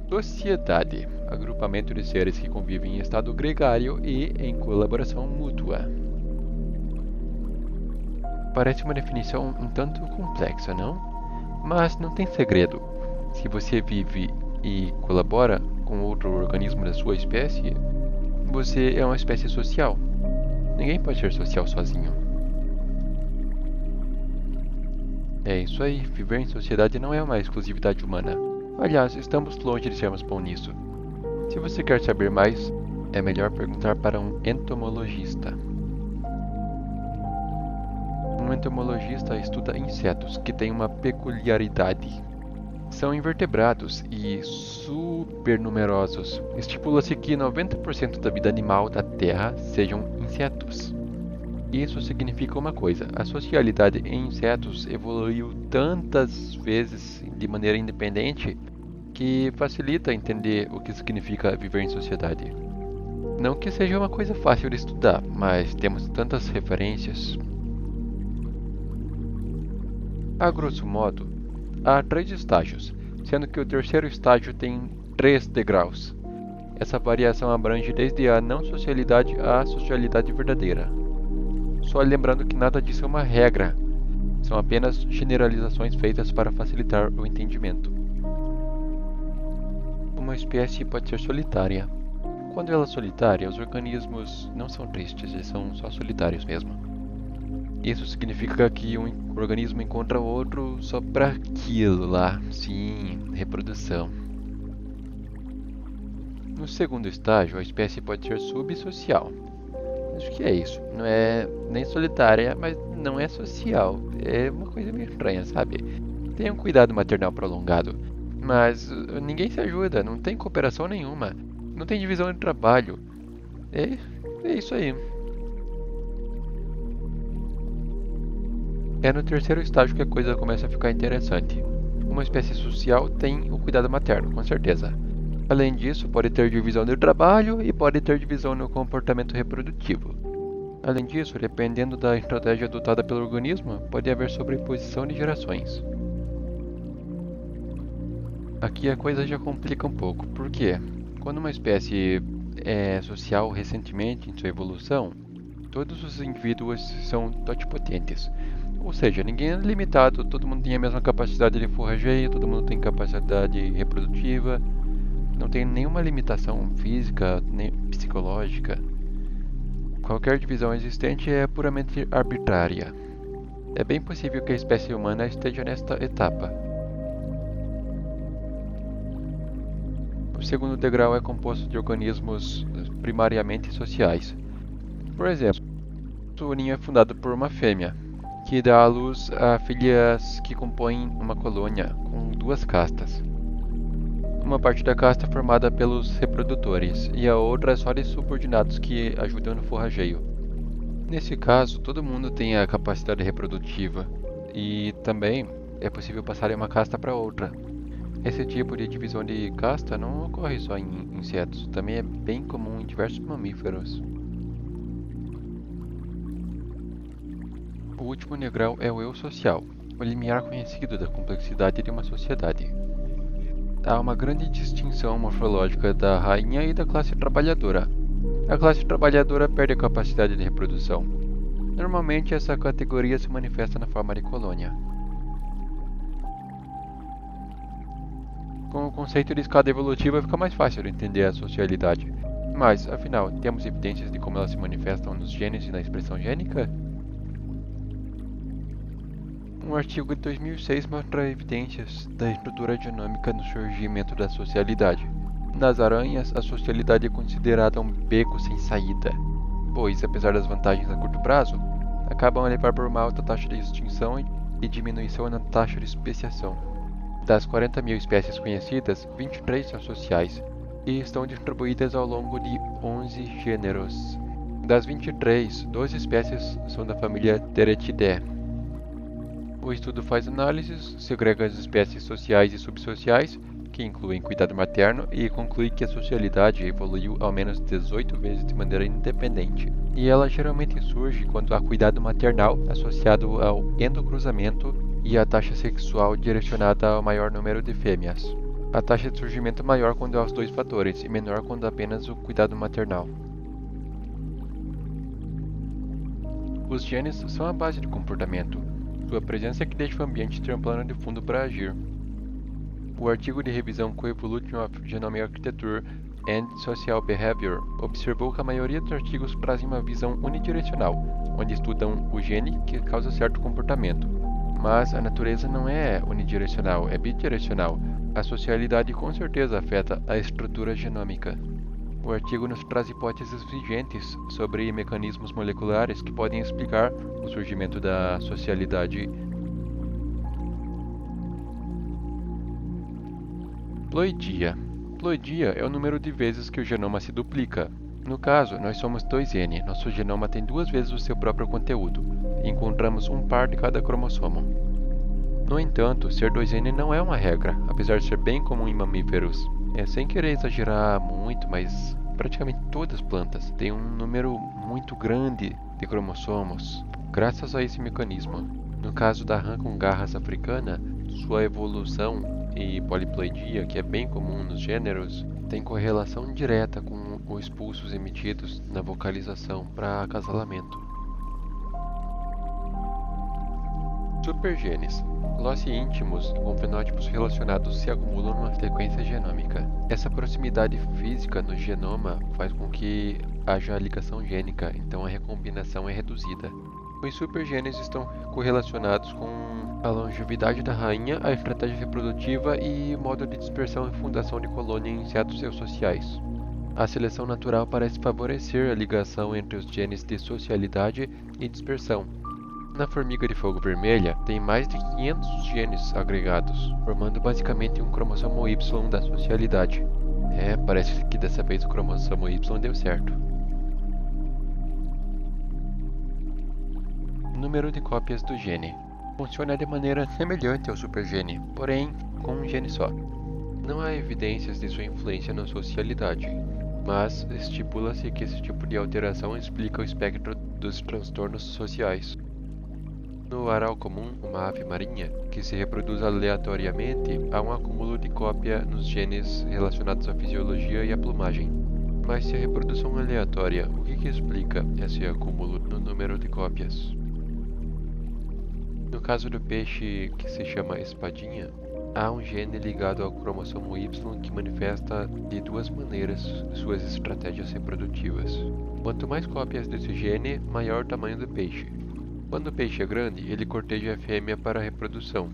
Sociedade, agrupamento de seres que convivem em estado gregário e em colaboração mútua. Parece uma definição um tanto complexa, não? Mas não tem segredo. Se você vive e colabora com outro organismo da sua espécie, você é uma espécie social. Ninguém pode ser social sozinho. É isso aí, viver em sociedade não é uma exclusividade humana. Aliás, estamos longe de sermos bons nisso. Se você quer saber mais, é melhor perguntar para um entomologista. Um entomologista estuda insetos que têm uma peculiaridade. São invertebrados e super numerosos. Estipula-se que 90% da vida animal da Terra sejam insetos. Isso significa uma coisa: a socialidade em insetos evoluiu tantas vezes de maneira independente que facilita entender o que significa viver em sociedade. Não que seja uma coisa fácil de estudar, mas temos tantas referências. A grosso modo, há 3 estágios, sendo que o terceiro estágio tem 3 degraus. Essa variação abrange desde a não socialidade à socialidade verdadeira. Só lembrando que nada disso é uma regra, são apenas generalizações feitas para facilitar o entendimento. Uma espécie pode ser solitária. Quando ela é solitária, os organismos não são tristes, eles são só solitários mesmo. Isso significa que um organismo encontra outro só para aquilo lá. Sim, reprodução. No segundo estágio, a espécie pode ser subsocial. Mas o que é isso? Não é nem solitária, mas não é social. É uma coisa meio estranha, sabe? Tem um cuidado maternal prolongado, mas ninguém se ajuda, não tem cooperação nenhuma, não tem divisão de trabalho. É isso aí. É no terceiro estágio que a coisa começa a ficar interessante. Uma espécie social tem o cuidado materno, com certeza. Além disso, pode ter divisão do trabalho e pode ter divisão no comportamento reprodutivo. Além disso, dependendo da estratégia adotada pelo organismo, pode haver sobreposição de gerações. Aqui a coisa já complica um pouco, porque quando uma espécie é social recentemente em sua evolução, todos os indivíduos são totipotentes. Ou seja, ninguém é limitado, todo mundo tem a mesma capacidade de forrageio, todo mundo tem capacidade reprodutiva, não tem nenhuma limitação física nem psicológica. Qualquer divisão existente é puramente arbitrária. É bem possível que a espécie humana esteja nesta etapa. O segundo degrau é composto de organismos primariamente sociais. Por exemplo, o ninho é fundado por uma fêmea, que dá à luz a filhas que compõem uma colônia com 2 castas. Uma parte da casta é formada pelos reprodutores e a outra é só de subordinados que ajudam no forrageio. Nesse caso, todo mundo tem a capacidade reprodutiva e também é possível passar de uma casta para outra. Esse tipo de divisão de casta não ocorre só em insetos, também é bem comum em diversos mamíferos. O último degrau é o eu social, o limiar conhecido da complexidade de uma sociedade. Há uma grande distinção morfológica da rainha e da classe trabalhadora. A classe trabalhadora perde a capacidade de reprodução. Normalmente essa categoria se manifesta na forma de colônia. Com o conceito de escada evolutiva fica mais fácil de entender a socialidade. Mas, afinal, temos evidências de como elas se manifestam nos genes e na expressão gênica? Um artigo de 2006 mostra evidências da estrutura dinâmica no surgimento da socialidade. Nas aranhas, a socialidade é considerada um beco sem saída, pois, apesar das vantagens a curto prazo, acabam a levar por uma alta taxa de extinção e diminuição na taxa de especiação. Das 40 mil espécies conhecidas, 23 são sociais e estão distribuídas ao longo de 11 gêneros. Das 23, 12 espécies são da família Theretidae. O estudo faz análises, segrega as espécies sociais e subsociais, que incluem cuidado materno, e conclui que a socialidade evoluiu ao menos 18 vezes de maneira independente. E ela geralmente surge quando há cuidado maternal associado ao endocruzamento e a taxa sexual direcionada ao maior número de fêmeas. A taxa de surgimento é maior quando há os dois fatores e menor quando há apenas o cuidado maternal. Os genes são a base do comportamento. Sua presença é que deixa o ambiente ter um plano de fundo para agir. O artigo de revisão Coevolution of Genome Architecture and Social Behavior observou que a maioria dos artigos trazem uma visão unidirecional, onde estudam o gene que causa certo comportamento. Mas a natureza não é unidirecional, é bidirecional. A socialidade com certeza afeta a estrutura genômica. O artigo nos traz hipóteses vigentes sobre mecanismos moleculares que podem explicar o surgimento da socialidade. Ploidia. Ploidia é o número de vezes que o genoma se duplica. No caso, nós somos 2N, nosso genoma tem 2 vezes o seu próprio conteúdo, e encontramos um par de cada cromossomo. No entanto, ser 2N não é uma regra, apesar de ser bem comum em mamíferos. Sem querer exagerar muito, mas praticamente todas as plantas têm um número muito grande de cromossomos, graças a esse mecanismo. No caso da rã com garras africana, sua evolução e poliploidia, que é bem comum nos gêneros, tem correlação direta com os pulsos emitidos na vocalização para acasalamento. Supergenes. Loci íntimos com fenótipos relacionados se acumulam numa sequência genômica. Essa proximidade física no genoma faz com que haja ligação gênica, então a recombinação é reduzida. Os supergenes estão correlacionados com a longevidade da rainha, a estratégia reprodutiva e modo de dispersão e fundação de colônia em insetos eusociais. A seleção natural parece favorecer a ligação entre os genes de socialidade e dispersão. Na formiga de fogo vermelha, tem mais de 500 genes agregados, formando basicamente um cromossomo Y da socialidade. Parece que dessa vez o cromossomo Y deu certo. Número de cópias do gene. Funciona de maneira semelhante ao supergene, porém com um gene só. Não há evidências de sua influência na socialidade, mas estipula-se que esse tipo de alteração explica o espectro dos transtornos sociais. No aral comum, uma ave marinha, que se reproduz aleatoriamente, há um acúmulo de cópia nos genes relacionados à fisiologia e à plumagem. Mas se a reprodução é aleatória, o que explica esse acúmulo no número de cópias? No caso do peixe que se chama espadinha, há um gene ligado ao cromossomo Y que manifesta de duas maneiras suas estratégias reprodutivas. Quanto mais cópias desse gene, maior o tamanho do peixe. Quando o peixe é grande, ele corteja a fêmea para a reprodução.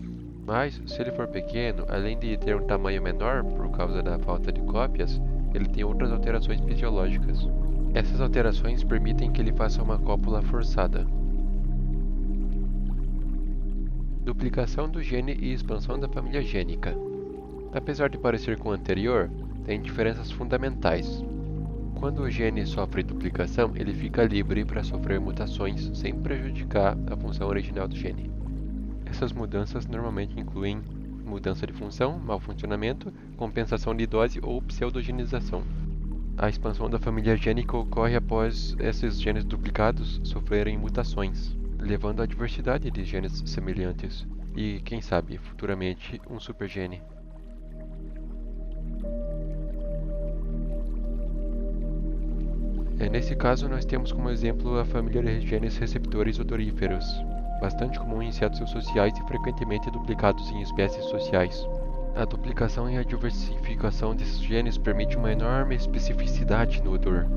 Mas, se ele for pequeno, além de ter um tamanho menor por causa da falta de cópias, ele tem outras alterações fisiológicas. Essas alterações permitem que ele faça uma cópula forçada. Duplicação do gene e expansão da família gênica. Apesar de parecer com o anterior, tem diferenças fundamentais. Quando o gene sofre duplicação, ele fica livre para sofrer mutações sem prejudicar a função original do gene. Essas mudanças normalmente incluem mudança de função, mau funcionamento, compensação de dose ou pseudogenização. A expansão da família gênica ocorre após esses genes duplicados sofrerem mutações, levando à diversidade de genes semelhantes e, quem sabe, futuramente, um supergene. Nesse caso, nós temos como exemplo a família de genes receptores odoríferos, bastante comum em insetos sociais e frequentemente duplicados em espécies sociais. A duplicação e a diversificação desses genes permite uma enorme especificidade no odor.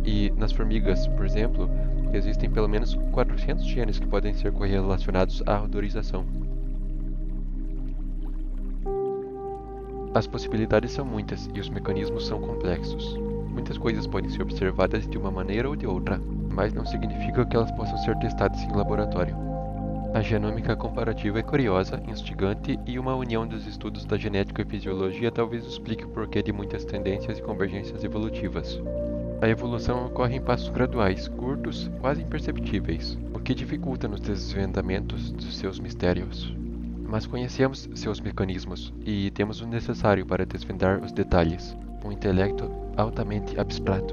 E nas formigas, por exemplo, existem pelo menos 400 genes que podem ser correlacionados à odorização. As possibilidades são muitas e os mecanismos são complexos. Muitas coisas podem ser observadas de uma maneira ou de outra, mas não significa que elas possam ser testadas em laboratório. A genômica comparativa é curiosa, instigante e uma união dos estudos da genética e fisiologia talvez explique o porquê de muitas tendências e convergências evolutivas. A evolução ocorre em passos graduais, curtos, quase imperceptíveis, o que dificulta nos desvendamentos dos seus mistérios. Mas conhecemos seus mecanismos e temos o necessário para desvendar os detalhes. Um intelecto altamente abstrato.